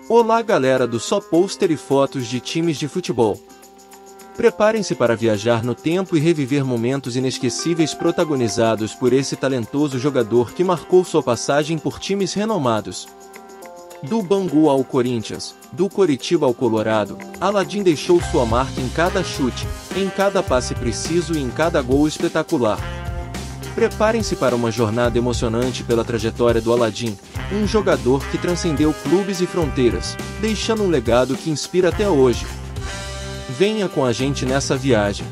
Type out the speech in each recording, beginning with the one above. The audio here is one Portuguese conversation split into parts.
Olá galera do Só Pôster e Fotos de times de futebol. Preparem-se para viajar no tempo e reviver momentos inesquecíveis protagonizados por esse talentoso jogador que marcou sua passagem por times renomados. Do Bangu ao Corinthians, do Coritiba ao Colorado, Aladin deixou sua marca em cada chute, em cada passe preciso e em cada gol espetacular. Preparem-se para uma jornada emocionante pela trajetória do Aladin, um jogador que transcendeu clubes e fronteiras, deixando um legado que inspira até hoje. Venha com a gente nessa viagem.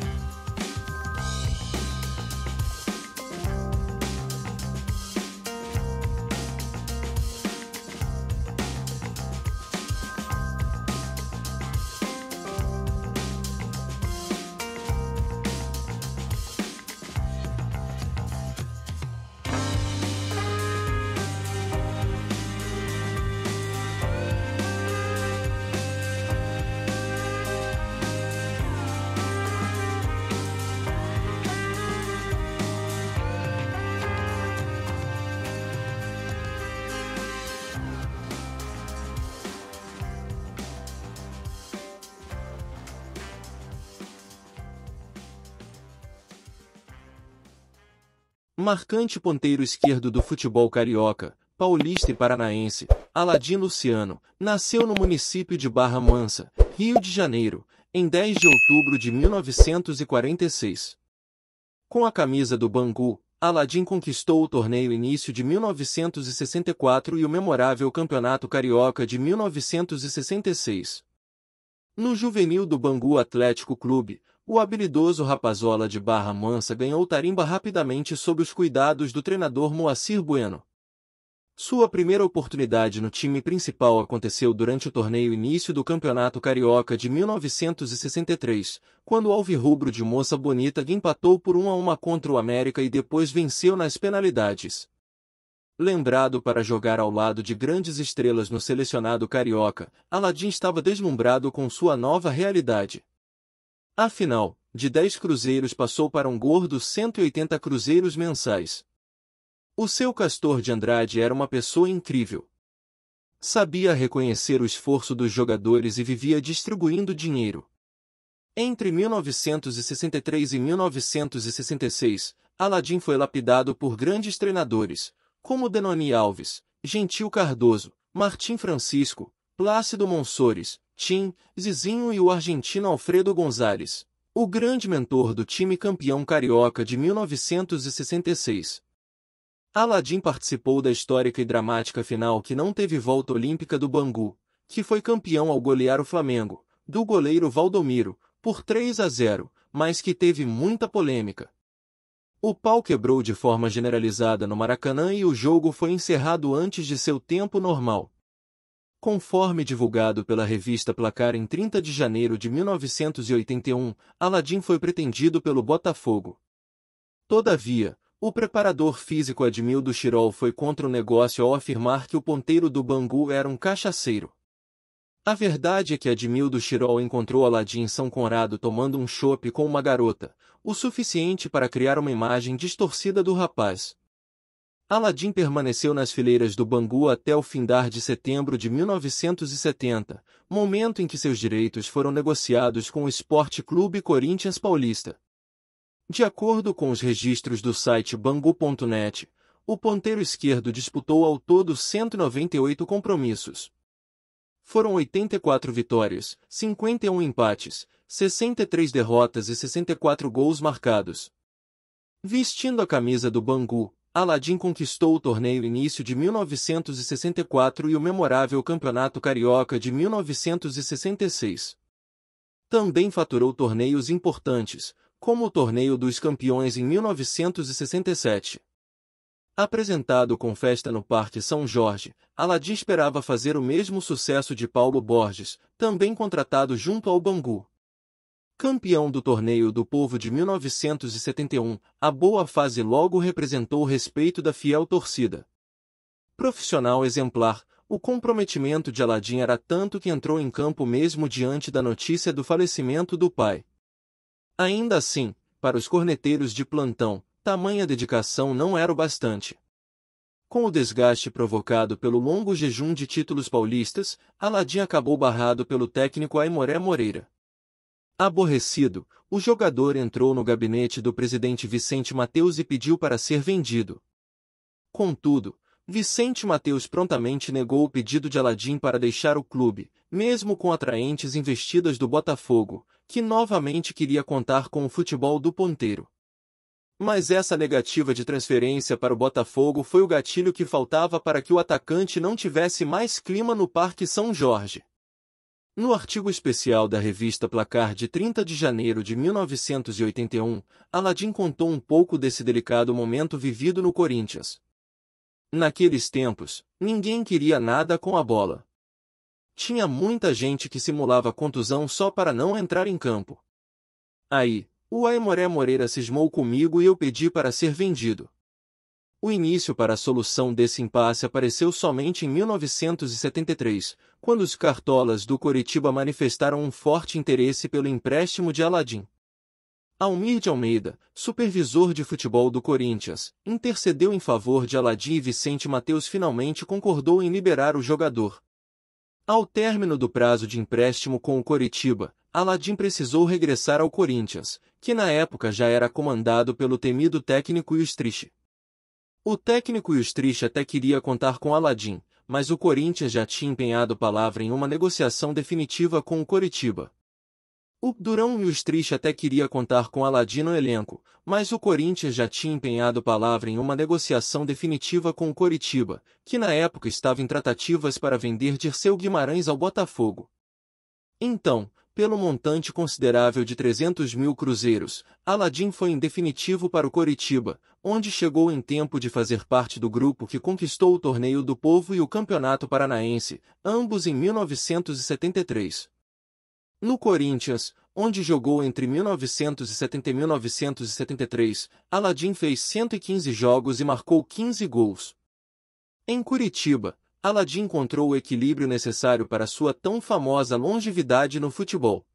Marcante ponteiro esquerdo do futebol carioca, paulista e paranaense, Aladin Luciano, nasceu no município de Barra Mansa, Rio de Janeiro, em 10 de outubro de 1946. Com a camisa do Bangu, Aladin conquistou o torneio início de 1964 e o memorável Campeonato Carioca de 1966. No juvenil do Bangu Atlético Clube, o habilidoso Rapazola de Barra Mansa ganhou tarimba rapidamente sob os cuidados do treinador Moacir Bueno. Sua primeira oportunidade no time principal aconteceu durante o torneio início do Campeonato Carioca de 1963, quando o alvirrubro de Moça Bonita empatou por 1-1 contra o América e depois venceu nas penalidades. Lembrado para jogar ao lado de grandes estrelas no selecionado carioca, Aladin estava deslumbrado com sua nova realidade. Afinal, de 10 cruzeiros passou para um gordo 180 cruzeiros mensais. O seu Castor de Andrade era uma pessoa incrível. Sabia reconhecer o esforço dos jogadores e vivia distribuindo dinheiro. Entre 1963 e 1966, Aladin foi lapidado por grandes treinadores, como Denoni Alves, Gentil Cardoso, Martim Francisco, Plácido Monsores, Tim, Zizinho e o argentino Alfredo Gonzalez, o grande mentor do time campeão carioca de 1966. Aladin participou da histórica e dramática final que não teve volta olímpica do Bangu, que foi campeão ao golear o Flamengo, do goleiro Valdomiro, por 3-0, mas que teve muita polêmica. O pau quebrou de forma generalizada no Maracanã e o jogo foi encerrado antes de seu tempo normal. Conforme divulgado pela revista Placar em 30 de janeiro de 1981, Aladin foi pretendido pelo Botafogo. Todavia, o preparador físico Admildo Chirol foi contra o negócio ao afirmar que o ponteiro do Bangu era um cachaceiro. A verdade é que Admildo Chirol encontrou Aladin em São Conrado tomando um chopp com uma garota, o suficiente para criar uma imagem distorcida do rapaz. Aladin permaneceu nas fileiras do Bangu até o findar de setembro de 1970, momento em que seus direitos foram negociados com o Esporte Clube Corinthians Paulista. De acordo com os registros do site Bangu.net, o ponteiro esquerdo disputou ao todo 198 compromissos. Foram 84 vitórias, 51 empates, 63 derrotas e 64 gols marcados. Vestindo a camisa do Bangu, Aladin conquistou o torneio início de 1964 e o memorável Campeonato Carioca de 1966. Também faturou torneios importantes, como o Torneio dos Campeões em 1967. Apresentado com festa no Parque São Jorge, Aladin esperava fazer o mesmo sucesso de Paulo Borges, também contratado junto ao Bangu. Campeão do Torneio do Povo de 1971, a boa fase logo representou o respeito da fiel torcida. Profissional exemplar, o comprometimento de Aladin era tanto que entrou em campo mesmo diante da notícia do falecimento do pai. Ainda assim, para os corneteiros de plantão, tamanha dedicação não era o bastante. Com o desgaste provocado pelo longo jejum de títulos paulistas, Aladim acabou barrado pelo técnico Aimoré Moreira. Aborrecido, o jogador entrou no gabinete do presidente Vicente Mateus e pediu para ser vendido. Contudo, Vicente Mateus prontamente negou o pedido de Aladim para deixar o clube, mesmo com atraentes investidas do Botafogo, que novamente queria contar com o futebol do ponteiro. Mas essa negativa de transferência para o Botafogo foi o gatilho que faltava para que o atacante não tivesse mais clima no Parque São Jorge. No artigo especial da revista Placar de 30 de janeiro de 1981, Aladim contou um pouco desse delicado momento vivido no Corinthians. Naqueles tempos, ninguém queria nada com a bola. Tinha muita gente que simulava contusão só para não entrar em campo. Aí, o Aimoré Moreira cismou comigo e eu pedi para ser vendido. O início para a solução desse impasse apareceu somente em 1973, quando os cartolas do Coritiba manifestaram um forte interesse pelo empréstimo de Aladim. Almir de Almeida, supervisor de futebol do Corinthians, intercedeu em favor de Aladim e Vicente Mateus finalmente concordou em liberar o jogador. Ao término do prazo de empréstimo com o Coritiba, Aladim precisou regressar ao Corinthians, que na época já era comandado pelo temido técnico Yustrich. O técnico Yustrich até queria contar com Aladim, mas o Corinthians já tinha empenhado palavra em uma negociação definitiva com o Coritiba. O Durão Yustrich até queria contar com Aladim no elenco, mas o Corinthians já tinha empenhado palavra em uma negociação definitiva com o Coritiba, que na época estava em tratativas para vender Dirceu Guimarães ao Botafogo. Então, pelo montante considerável de 300 mil cruzeiros, Aladim foi em definitivo para o Coritiba, onde chegou em tempo de fazer parte do grupo que conquistou o Torneio do Povo e o Campeonato Paranaense, ambos em 1973. No Corinthians, onde jogou entre 1970 e 1973, Aladim fez 115 jogos e marcou 15 gols. Em Curitiba, Aladim encontrou o equilíbrio necessário para sua tão famosa longevidade no futebol.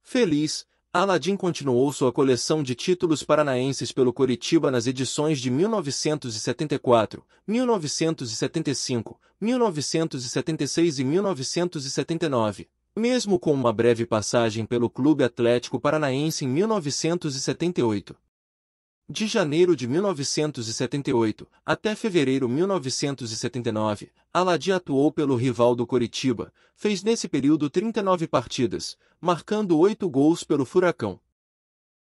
Feliz, Aladim continuou sua coleção de títulos paranaenses pelo Coritiba nas edições de 1974, 1975, 1976 e 1979. Mesmo com uma breve passagem pelo Clube Atlético Paranaense em 1978. De janeiro de 1978 até fevereiro de 1979, Aladim atuou pelo rival do Coritiba, fez nesse período 39 partidas, marcando 8 gols pelo Furacão.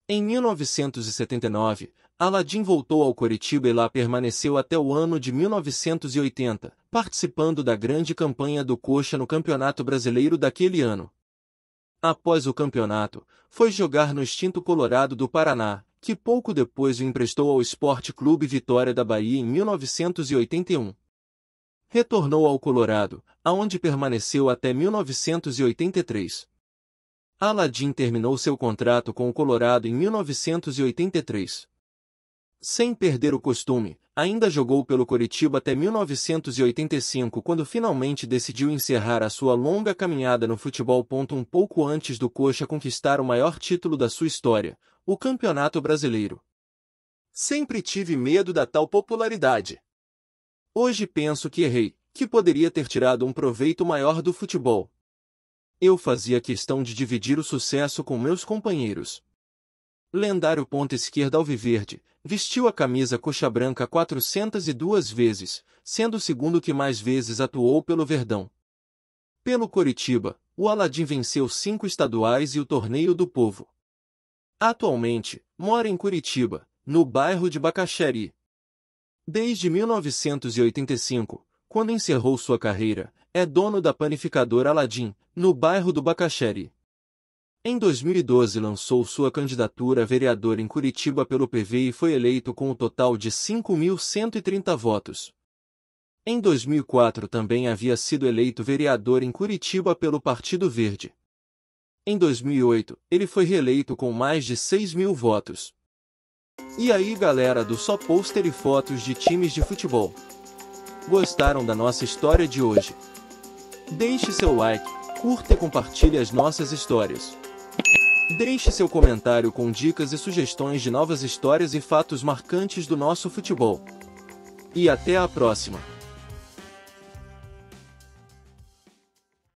Em 1979, Aladim voltou ao Coritiba e lá permaneceu até o ano de 1980, participando da grande campanha do Coxa no Campeonato Brasileiro daquele ano. Após o campeonato, foi jogar no extinto Colorado do Paraná, que pouco depois o emprestou ao Sport Clube Vitória da Bahia em 1981. Retornou ao Colorado, aonde permaneceu até 1983. Aladim terminou seu contrato com o Colorado em 1983. Sem perder o costume, ainda jogou pelo Coritiba até 1985, quando finalmente decidiu encerrar a sua longa caminhada no futebol. Um pouco antes do Coxa conquistar o maior título da sua história, o Campeonato Brasileiro. Sempre tive medo da tal popularidade. Hoje penso que errei, que poderia ter tirado um proveito maior do futebol. Eu fazia questão de dividir o sucesso com meus companheiros. Lendário ponta esquerda alviverde, vestiu a camisa coxa branca 402 vezes, sendo o segundo que mais vezes atuou pelo Verdão. Pelo Coritiba, o Aladim venceu 5 estaduais e o Torneio do Povo. Atualmente, mora em Curitiba, no bairro de Bacaxeri. Desde 1985, quando encerrou sua carreira, é dono da panificadora Aladim, no bairro do Bacaxeri. Em 2012 lançou sua candidatura a vereador em Curitiba pelo PV e foi eleito com um total de 5.130 votos. Em 2004 também havia sido eleito vereador em Curitiba pelo Partido Verde. Em 2008, ele foi reeleito com mais de 6.000 votos. E aí galera do Só Pôster e Fotos de Times de Futebol. Gostaram da nossa história de hoje? Deixe seu like, curta e compartilhe as nossas histórias. Deixe seu comentário com dicas e sugestões de novas histórias e fatos marcantes do nosso futebol. E até a próxima!